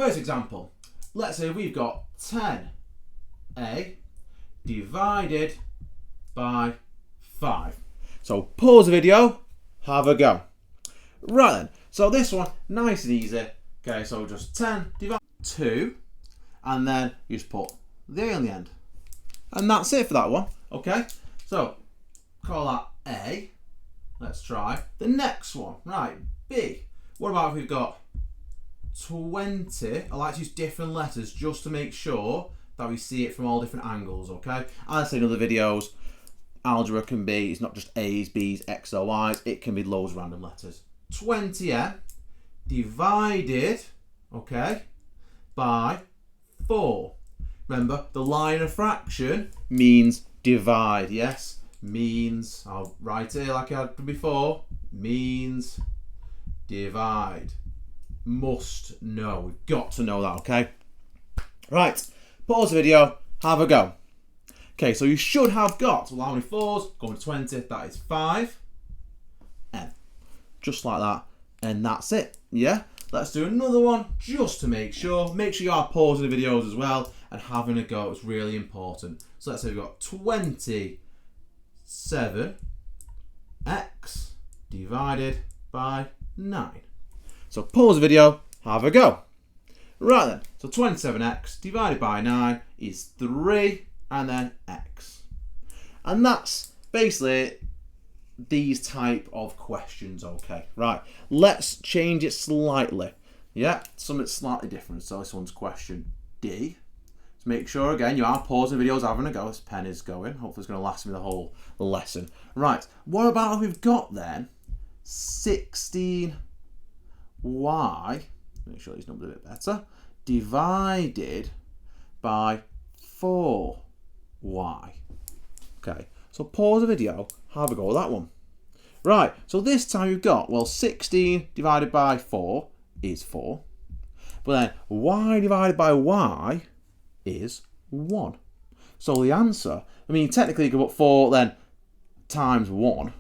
First example, let's say we've got 10a divided by 5. So pause the video, have a go. Right then, so this one, nice and easy. Okay, so just 10 divided by 2, and then you just put the A on the end. And that's it for that one, okay? So, call that A. Let's try the next one. Right, B. What about if we've got 20? I like to use different letters just to make sure that we see it from all different angles, okay? As I say in other videos, algebra can be, it's not just A's, B's, X, or Y's, it can be loads of random letters. 20m divided, okay, by 4. Remember, the line of fraction means divide, yes? Means, I'll write it like I had before, means divide. Must know, we've got to know that, okay? Right, pause the video, have a go. Okay, so you should have got, well, how many 4s? Going to 20, that is 5. M. Just like that, and that's it, yeah? Let's do another one just to make sure. Make sure you are pausing the videos as well and having a go, it's really important. So let's say we've got 27x divided by 9. So pause the video, have a go. Right then, so 27x divided by 9 is 3 and then x. And that's basically these type of questions, okay? Right, let's change it slightly. Yeah, something slightly different. So this one's question D. So make sure, again, you are pausing the videos, having a go. This pen is going. Hopefully it's going to last me the whole lesson. Right, what about if we've got then 16y, make sure these numbers are a bit better, divided by 4y. Okay, so pause the video, have a go with that one. Right, so this time we've got, well, 16 divided by 4 is 4. But then y divided by y is 1. So the answer, I mean, technically you could put 4 then times 1.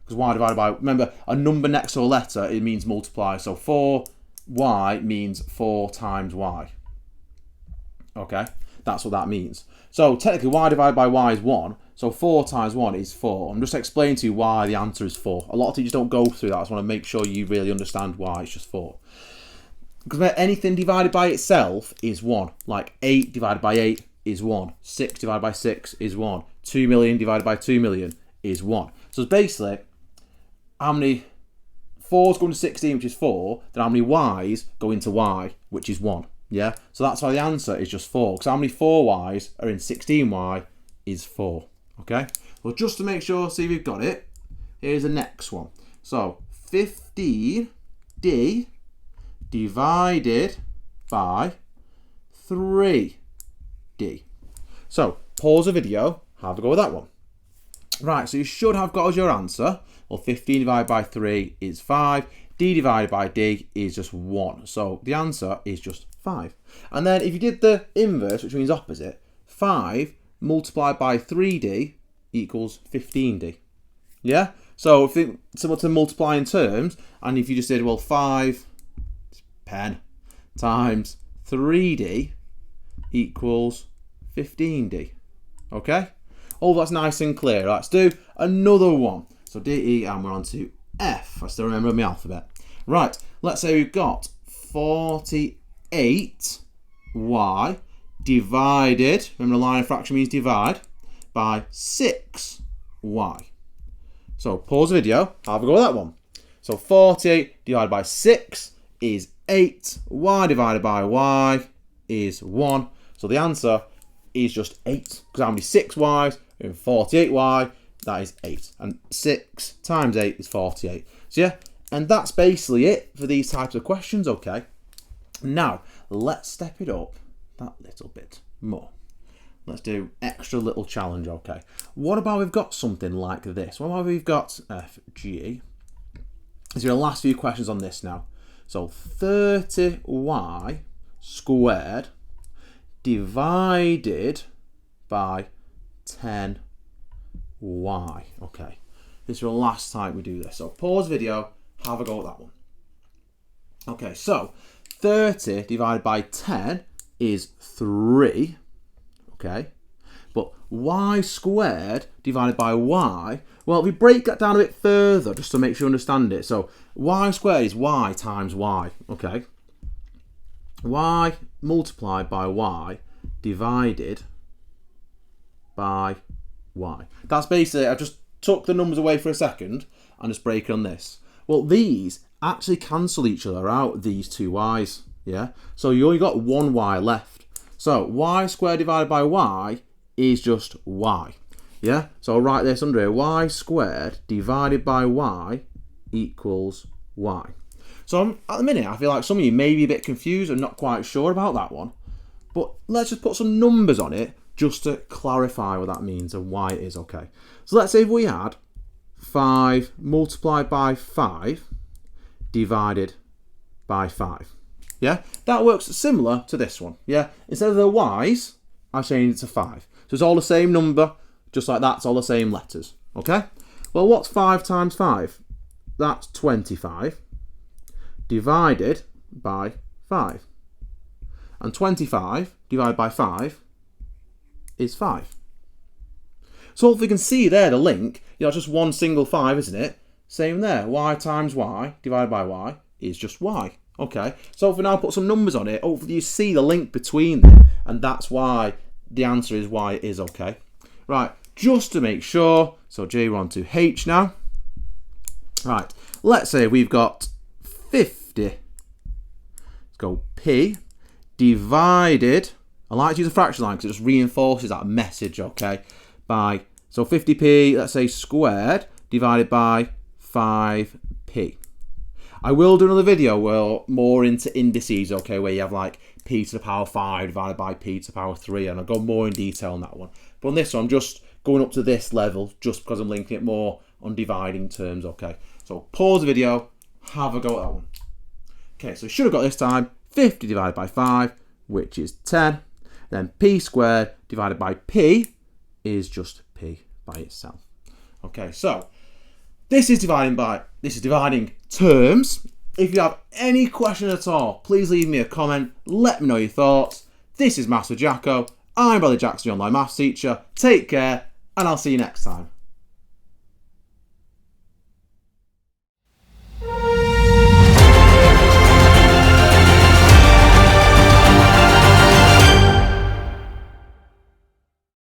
Because y divided by, remember, a number next to a letter, it means multiply. So 4y means 4 times y. Okay, that's what that means. So technically y divided by y is 1. So 4 times 1 is 4. I'm just explaining to you why the answer is 4. A lot of teachers don't go through that. I just want to make sure you really understand why it's just 4. Because anything divided by itself is 1. Like 8 divided by 8 is 1. 6 divided by 6 is 1. 2 million divided by 2 million is 1. So it's basically how many 4's going to 16, which is 4, then how many y's go into y, which is 1. Yeah? So that's why the answer is just 4. Because how many 4y's are in 16y is 4. Okay? Well, just to make sure, see if we've got it, here's the next one. So 15d divided by 3d. So pause the video, have a go with that one. Right, so you should have got as your answer, well, 15 divided by 3 is 5, d divided by d is just 1. So the answer is just 5. And then if you did the inverse, which means opposite, 5 multiplied by 3d equals 15d. Yeah? So if it, similar to multiplying terms, and if you just did, well, 5 pen times 3d equals 15d. Okay? Oh, that's nice and clear. Let's do another one. So D, E, and we're on to F. I still remember my alphabet. Right, let's say we've got 48y divided, remember the line of fraction means divide, by 6y. So pause the video, have a go with that one. So 48 divided by 6 is 8, y divided by y is 1. So the answer is just 8, because how many 6y's in 48y, that is 8. And 6 times 8 is 48. So yeah, and that's basically it for these types of questions, okay? Now, let's step it up that little bit more. Let's do extra little challenge, okay? What about we've got something like this? What about we've got F, G? These are the last few questions on this now. So 30y squared divided by 10y. Okay, this is the last time we do this. So pause video, have a go at that one. Okay, so 30 divided by 10 is 3, okay? But y squared divided by y, well, if we break that down a bit further, just to make sure you understand it. So y squared is y times y, okay? Y multiplied by y divided by y. That's basically, I just took the numbers away for a second and just break it on this. Well, these actually cancel each other out, these two y's, yeah? So you only got one y left. So y squared divided by y is just y, yeah? So I'll write this under here, y squared divided by y equals y. So at the minute, I feel like some of you may be a bit confused and not quite sure about that one, but let's just put some numbers on it just to clarify what that means and why it is, okay? So let's say if we had 5 multiplied by 5 divided by 5, yeah? That works similar to this one, yeah? Instead of the y's, I changed it to 5. So it's all the same number, just like that, it's all the same letters, okay? Well, what's 5 times 5? That's 25 divided by 5. And 25 divided by 5 is 5. So if we can see there the link, you know, it's just one single 5, isn't it? Same there, y times y divided by y is just y. Okay, so if we now put some numbers on it, hopefully you see the link between them, and that's why the answer is y it is, okay? Right, just to make sure, so J, we're on to H now. Right, let's say we've got 50, let's go P, divided, I like to use a fraction line because it just reinforces that message, okay? By, so 50p, let's say squared, divided by 5p. I will do another video where more into indices, okay, where you have like p to the power 5 divided by p to the power 3, and I'll go more in detail on that one. But on this one, I'm just going up to this level just because I'm linking it more on dividing terms, okay? So pause the video, have a go at that one. Okay, so should have got this time 50 divided by 5, which is 10. Then p squared divided by p is just p by itself. Okay, so this is dividing terms. If you have any questions at all, please leave me a comment. Let me know your thoughts. This is Maths with Jacko. I'm Brother Jackson, your online maths teacher. Take care, and I'll see you next time.